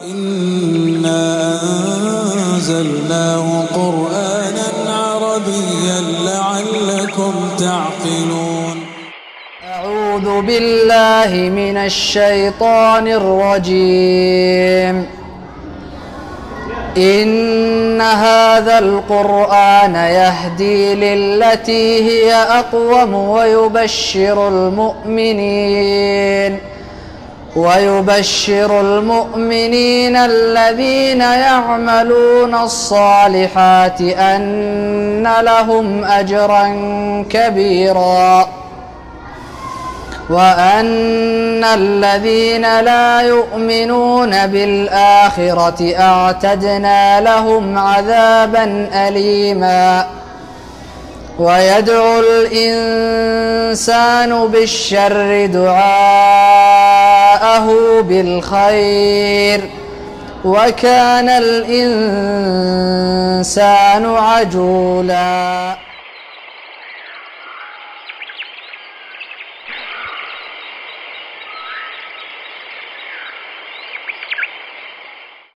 إنا أنزلناه قرآنا عربيا لعلكم تعقلون. أعوذ بالله من الشيطان الرجيم. إن هذا القرآن يهدي للتي هي أقوم ويبشر المؤمنين الذين يعملون الصالحات أن لهم أجرا كبيرا وأن الذين لا يؤمنون بالآخرة أعتدنا لهم عذابا أليما. ويدعو الإنسان بالشر دعاءه بالخير وكان الإنسان عجولا.